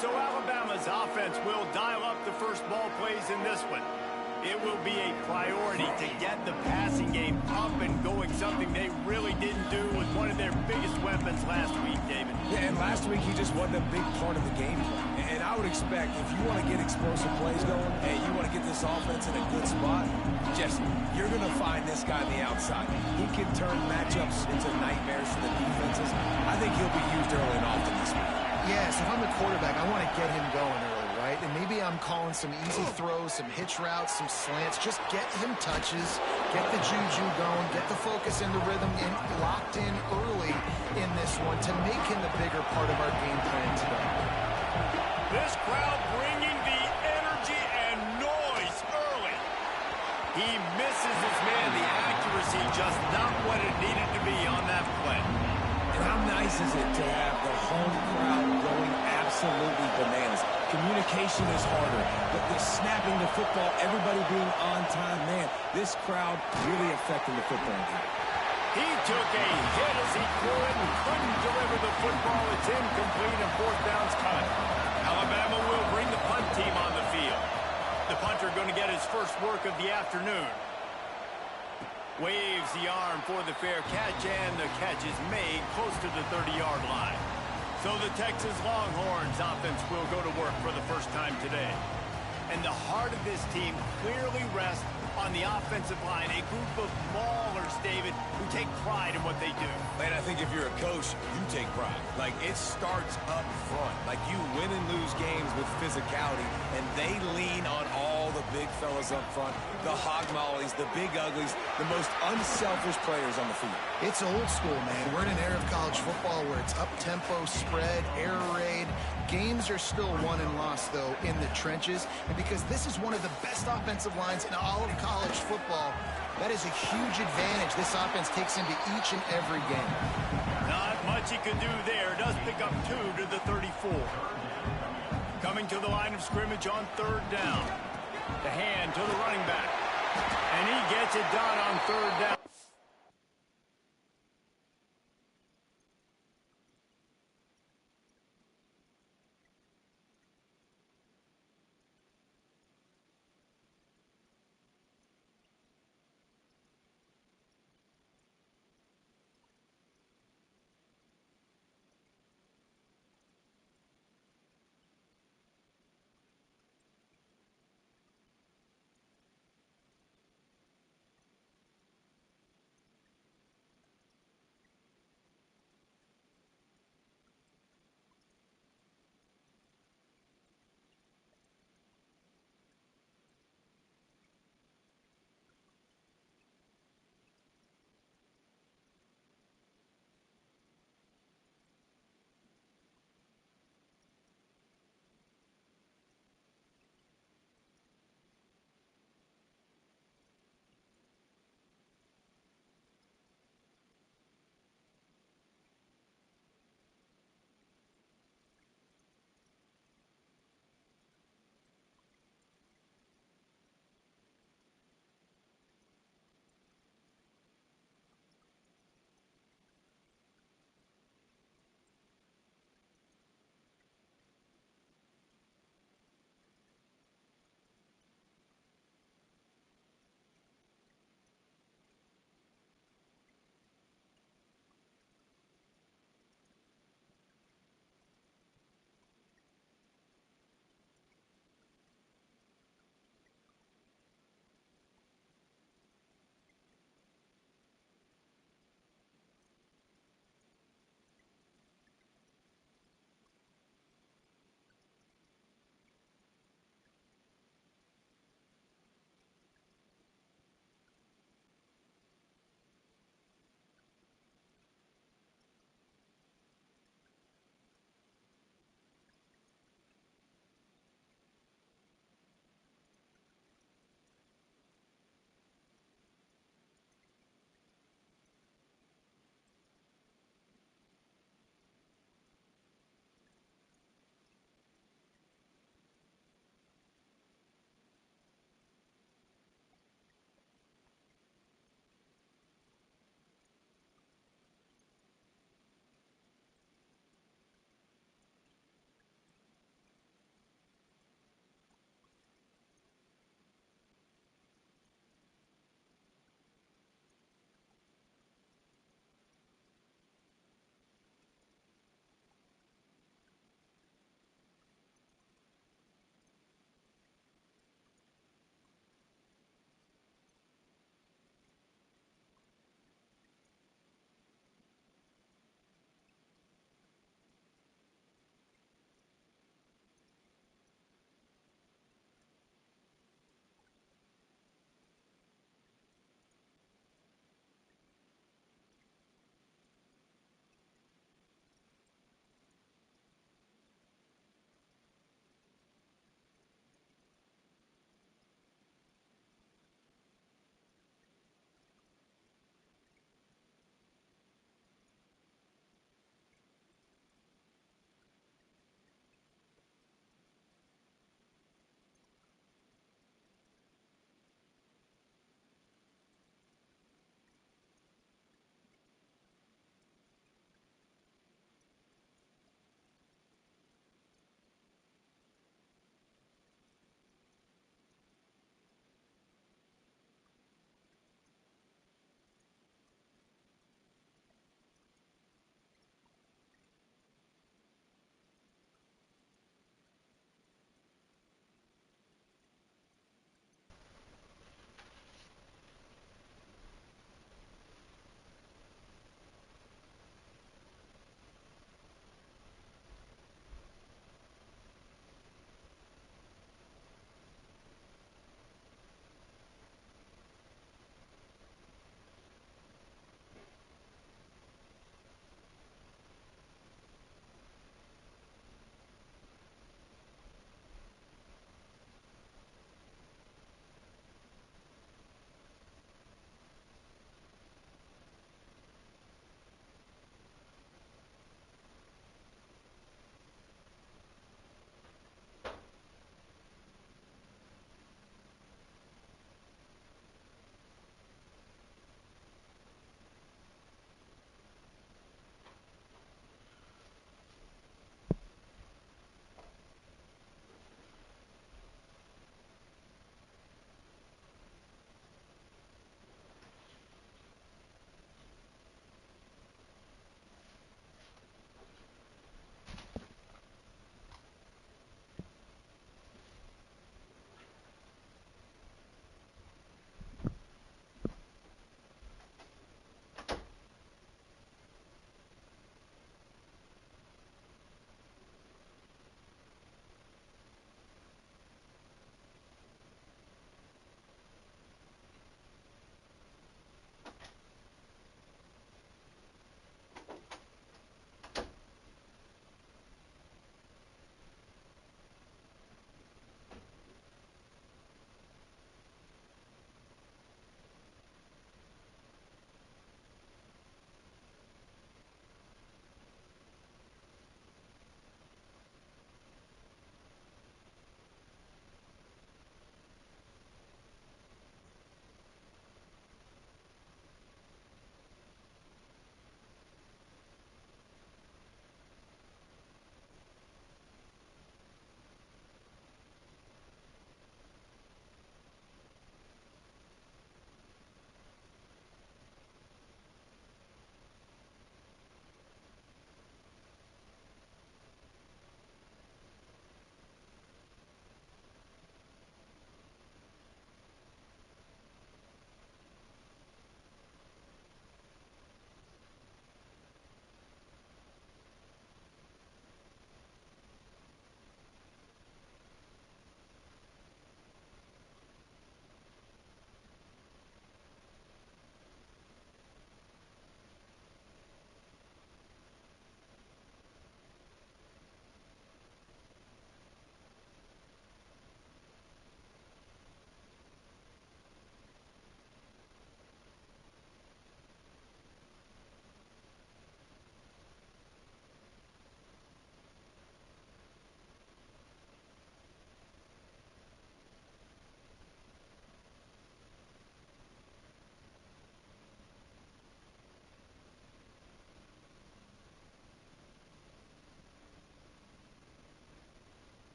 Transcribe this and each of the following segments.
So Alabama's offense will dial up the first ball plays in this one. It will be a priority to get the passing game up and going, something they really didn't do with one of their biggest weapons last week, David. Yeah, and last week he just wasn't a big part of the game plan. And I would expect if you want to get explosive plays going and you want to get this offense in a good spot, Jesse, you're going to find this guy on the outside. He can turn matchups into nightmares for the defenses. I think he'll be used early and often this week. Yes, if I'm the quarterback, I want to get him going early, right? And maybe I'm calling some easy throws, some hitch routes, some slants. Just get him touches, get the juju going, get the focus and the rhythm locked in early in this one to make him the bigger part of our game plan today. This crowd bringing the energy and noise early. He misses his man. The accuracy just not what it needed to be on that play. And how nice is it to have the home crowd going absolutely bananas? Communication is harder, but the snapping the football, everybody being on time, man, this crowd really affecting the football game. He took a hit as he couldn't deliver the football. It's incomplete and fourth down's cut. Alabama will bring the punt team on the field. The punter going to get his first work of the afternoon. Waves the arm for the fair catch, and the catch is made close to the 30-yard line. So the Texas Longhorns offense will go to work for the first time today. And the heart of this team clearly rests on the offensive line, a group of maulers, David, who take pride in what they do. Man, I think if you're a coach, you take pride. Like, it starts up front. Like, you win and lose games with physicality, and they lean on all the big fellas up front, the hog mollies, the big uglies, the most unselfish players on the field. It's old school, man. We're in an era of college football where it's up-tempo, spread, air raid. Games are still won and lost, though, in the trenches. And because this is one of the best offensive lines in all of college football, that is a huge advantage this offense takes into each and every game. Not much he could do there. Does pick up 2 to the 34. Coming to the line of scrimmage on third down. The hand to the running back. And he gets it done on third down.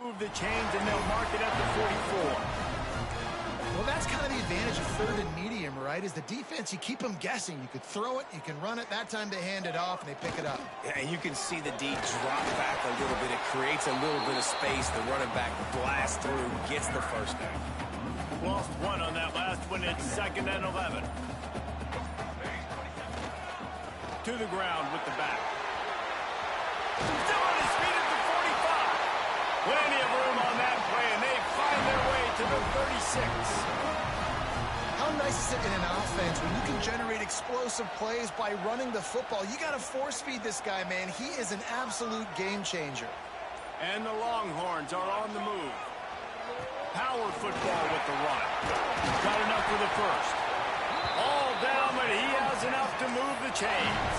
Move the chains, and they'll mark it at the 44. Well, that's kind of the advantage of third and medium, right? Is the defense, you keep them guessing. You could throw it, you can run it. That time they hand it off, and they pick it up. Yeah, and you can see the D drop back a little bit. It creates a little bit of space. The running back blasts through, gets the first down. Lost one on that last one. It's 2nd and 11. To the ground with the back. Still on his feet at the 45. Plenty of room on that play, and they find their way to the 36. How nice is it in an offense when you can generate explosive plays by running the football? You got to force feed this guy, man. He is an absolute game changer. And the Longhorns are on the move. Power football with the run. Got enough for the first. All down, but he has enough to move the chains.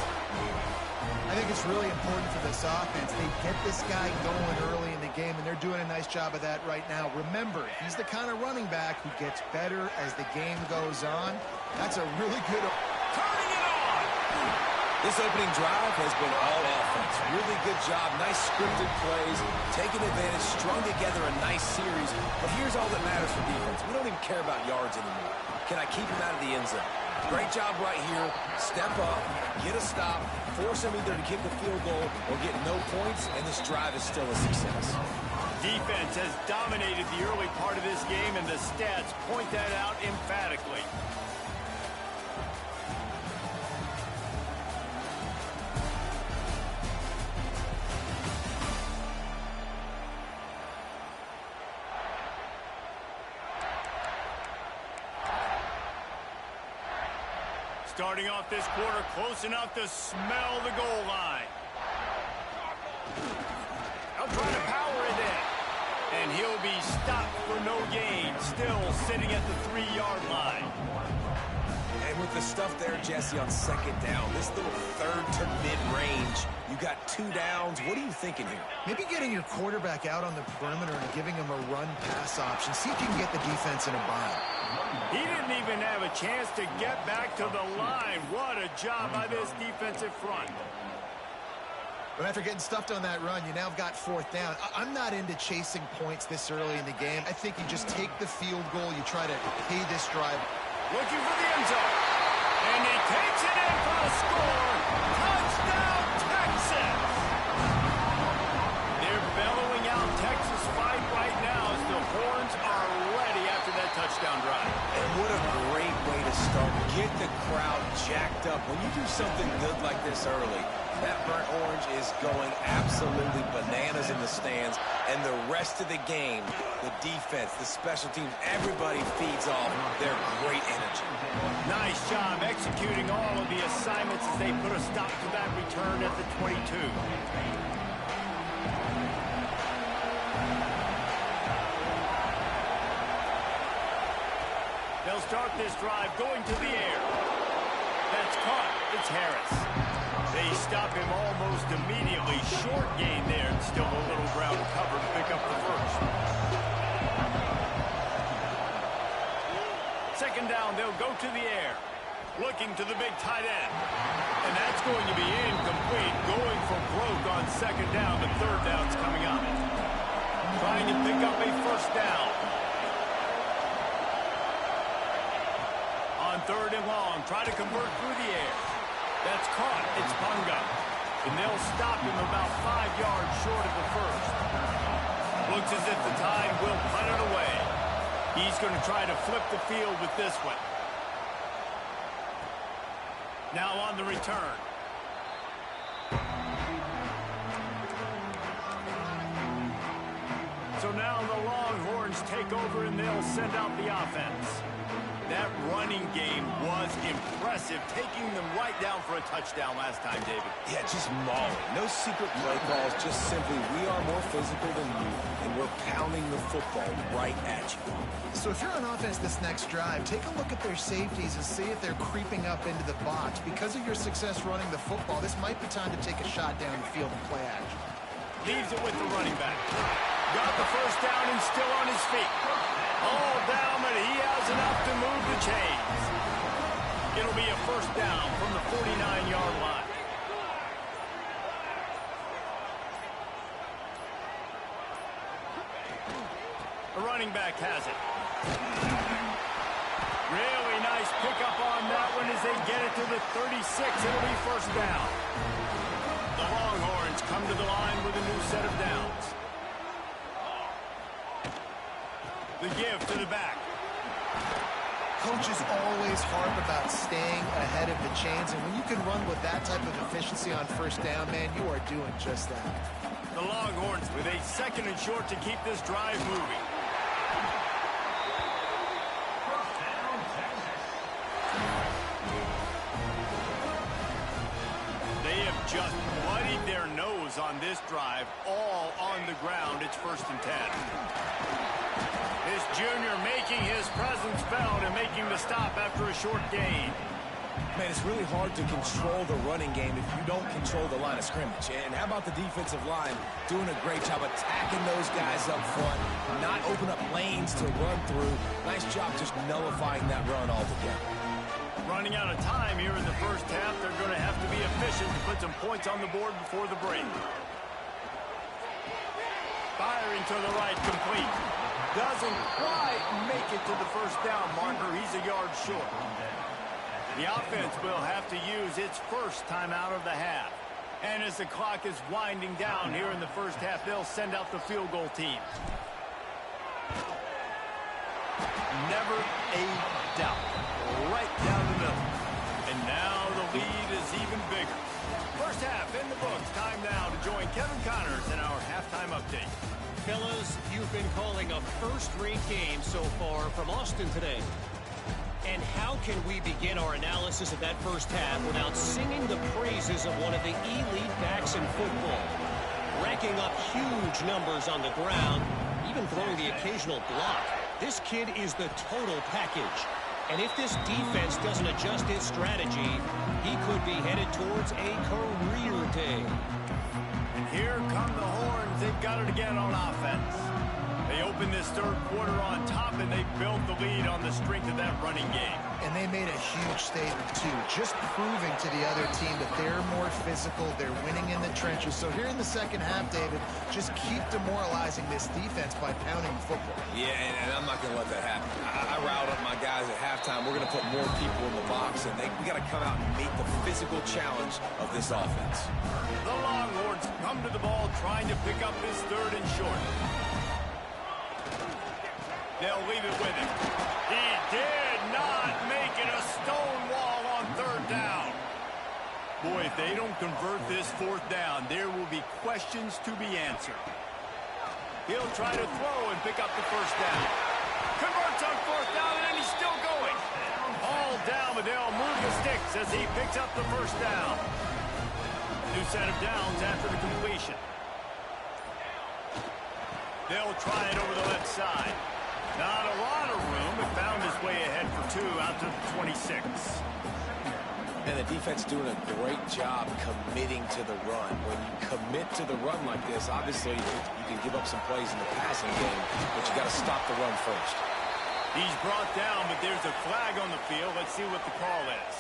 I think it's really important for this offense. They get this guy going early in the game, and they're doing a nice job of that right now. Remember, he's the kind of running back who gets better as the game goes on. That's a really good... Turning it on! This opening drive has been all offense. Really good job. Nice scripted plays. Taking advantage, strung together a nice series. But here's all that matters for defense. We don't even care about yards anymore. Can I keep him out of the end zone? Great job right here. Step up, get a stop, force him either to kick a field goal or get no points, and this drive is still a success. Defense has dominated the early part of this game, and the stats point that out emphatically. Starting off this quarter close enough to smell the goal line. I'll try to power it in. And he'll be stopped for no gain. Still sitting at the 3-yard line. And with the stuff there, Jesse, on 2nd down, this little third to mid-range, you got 2 downs. What are you thinking here? Maybe getting your quarterback out on the perimeter and giving him a run-pass option. See if you can get the defense in a bind. He didn't even have a chance to get back to the line. What a job by this defensive front. But after getting stuffed on that run, you now have got 4th down. I'm not into chasing points this early in the game. I think you just take the field goal. You try to pay this drive. Looking for the end zone. And he takes it in for the score. Touchdown, Texas! They're bellowing out Texas fight right now as the horns are ready after that touchdown drive. And what a great way to start. Get the crowd jacked up. When you do something good like this early, that burnt orange is going absolutely bananas in the stands. And the rest of the game, the defense, the special teams, everybody feeds off their great energy. Nice job executing all of the assignments as they put a stop to that return at the 22. They'll start this drive going to the air. That's caught. It's Harris. They stop him almost immediately. Short gain there, and still a little ground cover to pick up the first. 2nd down, they'll go to the air. Looking to the big tight end. And that's going to be incomplete. Going for broke on 2nd down. The 3rd down's coming up. Trying to pick up a 1st down. On 3rd and long, try to convert through the air. That's caught. It's Punga. And they'll stop him about 5 yards short of the first. Looks as if the Tide will punt it away. He's going to try to flip the field with this one. Now on the return. So now the Longhorns take over and they'll send out the offense. That running game was impressive, taking them right down for a touchdown last time, David. Yeah, just mauling. No secret play calls, just simply we are more physical than you, and we're pounding the football right at you. So if you're on offense this next drive, take a look at their safeties and see if they're creeping up into the box. Because of your success running the football, this might be time to take a shot down the field and play action. Leaves it with the running back. Got the 1st down and still on his feet. All down, but he has enough to move the chains. It'll be a 1st down from the 49-yard line. The running back has it. Really nice pickup on that one as they get it to the 36. It'll be first down. The Longhorns come to the line with a new set of downs. The give to the back. Coaches always harp about staying ahead of the chains, and when you can run with that type of efficiency on first down, man, you are doing just that. The Longhorns with a 2nd and short to keep this drive moving. They have just bloodied their nose on this drive, all on the ground. It's 1st and 10. This junior making his presence felt and making the stop after a short gain. Man, it's really hard to control the running game if you don't control the line of scrimmage. And how about the defensive line doing a great job attacking those guys up front, not open up lanes to run through. Nice job just nullifying that run altogether. Running out of time here in the first half. They're going to have to be efficient to put some points on the board before the break. Firing to the right, complete. Doesn't quite make it to the first down marker. He's a yard short. The offense will have to use its first timeout of the half. And as the clock is winding down here in the first half, they'll send out the field goal team. Never a doubt. Right down the middle. And now the lead is even bigger. First half in the books. Time now to join Kevin Connors in our halftime update. Fellas, you've been calling a first-rate game so far from Austin today. And how can we begin our analysis of that first half without singing the praises of one of the elite backs in football? Racking up huge numbers on the ground, even throwing the occasional block. This kid is the total package. And if this defense doesn't adjust its strategy, he could be headed towards a career day. And here come the Horns. They've got it again on offense. They open this third quarter on top, and they built the lead on the strength of that running game. And they made a huge statement, too, just proving to the other team that they're more physical, they're winning in the trenches. So here in the second half, David, just keep demoralizing this defense by pounding the football. Yeah, and I'm not going to let that happen. I riled up my guys at halftime. We're going to put more people in the box, and we got to come out and meet the physical challenge of this offense. The Longhorns come to the ball trying to pick up this 3rd and short. They'll leave it with him. He did not make it a stone wall on 3rd down. Boy, if they don't convert this 4th down, there will be questions to be answered. He'll try to throw and pick up the 1st down. Converts on 4th down, and he's still going. All down, but they'll move the sticks as he picks up the 1st down. New set of downs after the completion. They'll try it over the left side. Not a lot of room, but found his way ahead for 2 out to the 26. And the defense doing a great job committing to the run. When you commit to the run like this, obviously you can give up some plays in the passing game, but you got to stop the run first. He's brought down, but there's a flag on the field. Let's see what the call is.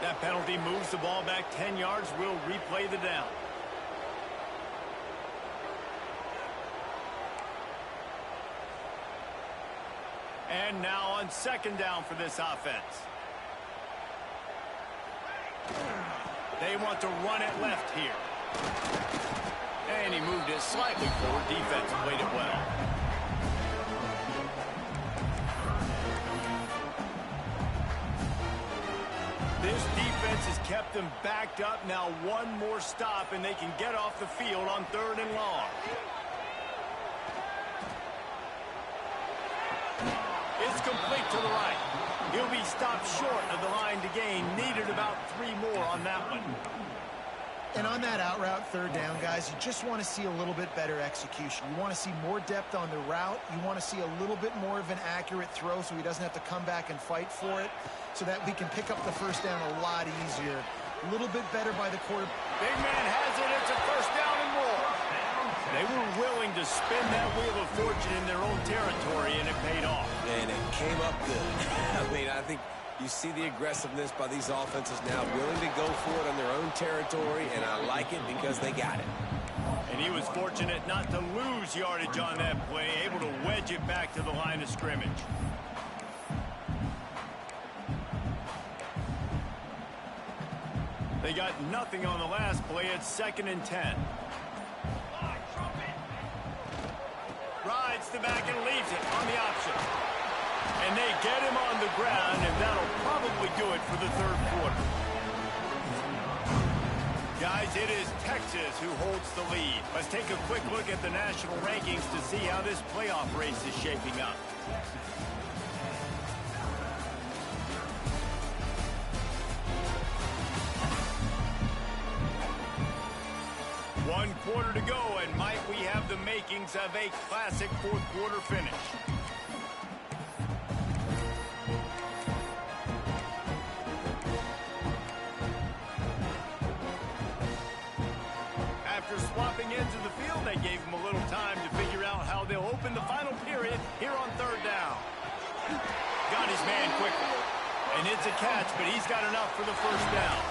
That penalty moves the ball back 10 yards. We'll replay the down. And now on 2nd down for this offense. They want to run it left here. And he moved it slightly forward. Defense played it well. This defense has kept them backed up. Now one more stop, and they can get off the field on 3rd and long. It's complete to the right. He'll be stopped short of the line to gain. Needed about 3 more on that one. And on that out route 3rd down, guys, you just want to see a little bit better execution. You want to see more depth on the route. You want to see a little bit more of an accurate throw so he doesn't have to come back and fight for it, so that we can pick up the 1st down a lot easier. A little bit better by the quarterback. Big man has it. It's a 1st down and more. They were willing to spin that wheel of fortune in their own territory, and it paid off. And it came up good. I mean, I think You see the aggressiveness by these offenses now, willing to go for it on their own territory, and I like it because they got it. And he was fortunate not to lose yardage on that play, able to wedge it back to the line of scrimmage. They got nothing on the last play. It's 2nd and 10. Rides the back and leaves it on the option. And they get him on the ground, and that'll probably do it for the 3rd quarter. Guys, it is Texas who holds the lead. Let's take a quick look at the national rankings to see how this playoff race is shaping up. One quarter to go, and might we have the makings of a classic 4th quarter finish. After swapping ends of the field, they gave him a little time to figure out how they'll open the final period here on 3rd down. Got his man quickly. And it's a catch, but he's got enough for the 1st down.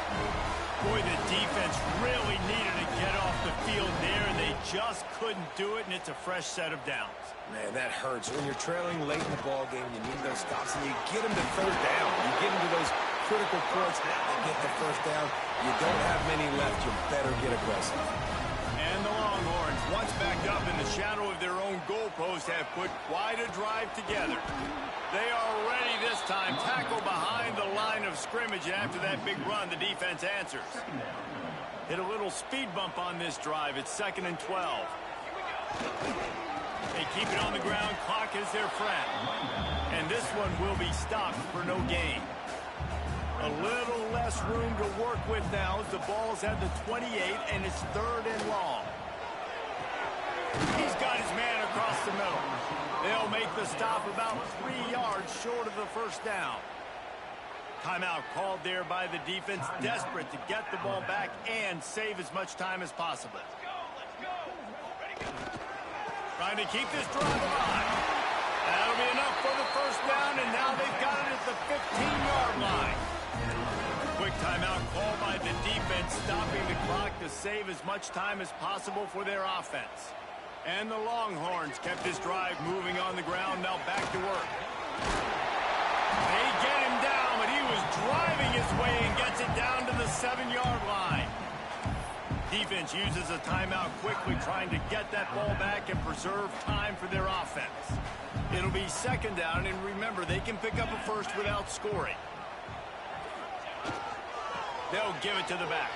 Boy, the defense really needed to get off the field there, and they just couldn't do it, and it's a fresh set of downs. Man, that hurts. When you're trailing late in the ball game, you need those stops, and you get them to 3rd down. You get them to those critical points, now they get the 1st down. You don't have many left. You better get aggressive. And the Longhorns, once backed up in the shadow of their own goalpost, have put quite a drive together. They are ready this time. Tackle behind the line of scrimmage, and after that big run, the defense answers. Hit a little speed bump on this drive. It's 2nd and 12. They keep it on the ground. Clock is their friend. And this one will be stopped for no gain. A little less room to work with now as the ball's at the 28, and it's 3rd and long. He's got his man across the middle. They'll make the stop about 3 yards short of the 1st down. Timeout called there by the defense, desperate to get the ball back and save as much time as possible. Trying to keep this drive alive. That'll be enough for the 1st down, and now they've got it at the 15-yard line. Quick timeout called by the defense, stopping the clock to save as much time as possible for their offense. And the Longhorns kept this drive moving on the ground, now back to work. They get him down, but he was driving his way and gets it down to the 7-yard line. Defense uses a timeout quickly, trying to get that ball back and preserve time for their offense. It'll be 2nd down, and remember, they can pick up a 1st without scoring. They'll give it to the back.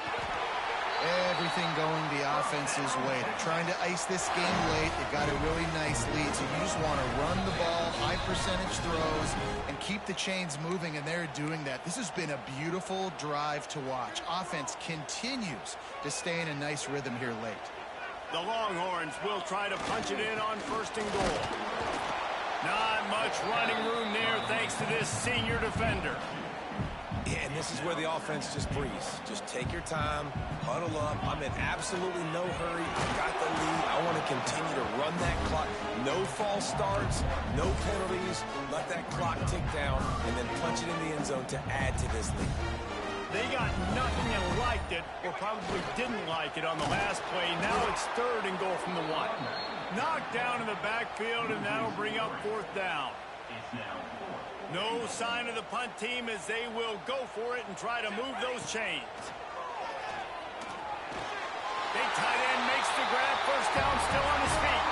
Everything going the offense's way. They're trying to ice this game late. They've got a really nice lead, so you just want to run the ball, high percentage throws, and keep the chains moving, and they're doing that. This has been a beautiful drive to watch. Offense continues to stay in a nice rhythm here late. The Longhorns will try to punch it in on 1st and goal. Not much running room there thanks to this senior defender. Yeah, and this is where the offense just breathes. Just take your time, huddle up. I'm in absolutely no hurry. I got the lead. I want to continue to run that clock. No false starts, no penalties. Let that clock tick down, and then punch it in the end zone to add to this lead. They got nothing and liked it, or probably didn't like it on the last play. Now it's 3rd and goal from the 1. Knocked down in the backfield, and that'll bring up 4th down. No sign of the punt team as they will go for it and try to move those chains. Big tight end makes the grab. 1st down, still on his feet.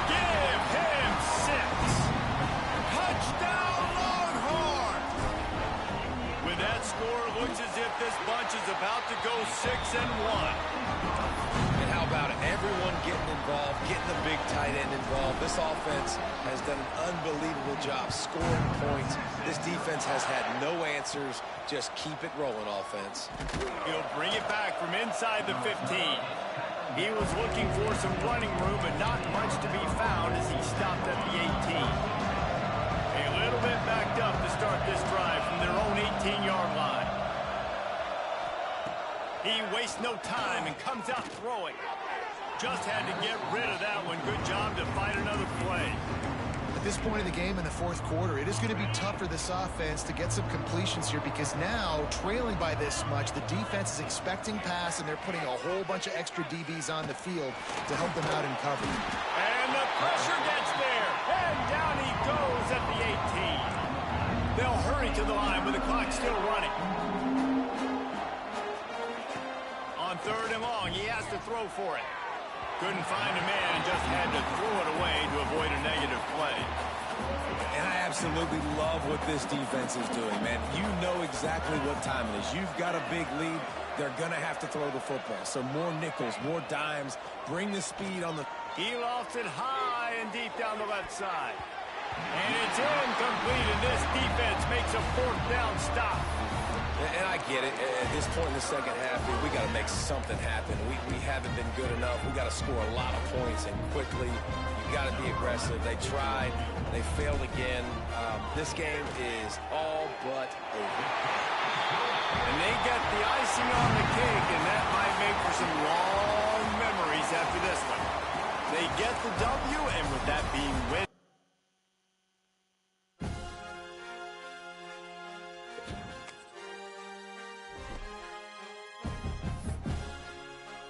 Give him 6. Touchdown, Longhorn! With that score, looks as if this bunch is about to go 6-1. And how about it? Everyone getting involved, getting the big tight end involved. This offense has done an unbelievable job scoring points. This defense has had no answers. Just keep it rolling, offense. He'll bring it back from inside the 15. He was looking for some running room, but not much to be found as he stopped at the 18. A little bit backed up to start this drive from their own 18-yard line. He wastes no time and comes out throwing. Just had to get rid of that one. Good job to find another play. At this point of the game in the fourth quarter, it is going to be tough for this offense to get some completions here because now, trailing by this much, the defense is expecting pass, and they're putting a whole bunch of extra DBs on the field to help them out in cover. And the pressure gets there, and down he goes at the 18. They'll hurry to the line with the clock still running. On 3rd and long, he has to throw for it. Couldn't find a man and just had to throw it away to avoid a negative play. And I absolutely love what this defense is doing, man. You know exactly what time it is. You've got a big lead. They're going to have to throw the football. So more nickels, more dimes. Bring the speed on the... He lofts it high and deep down the left side. And it's incomplete, and this defense makes a 4th down stop. And I get it. At this point in the second half, we got to make something happen. We haven't been good enough. We got to score a lot of points and quickly. You got to be aggressive. They tried. They failed again. This game is all but over. And they get the icing on the cake, and that might make for some long memories after this one. They get the W, and with that being win.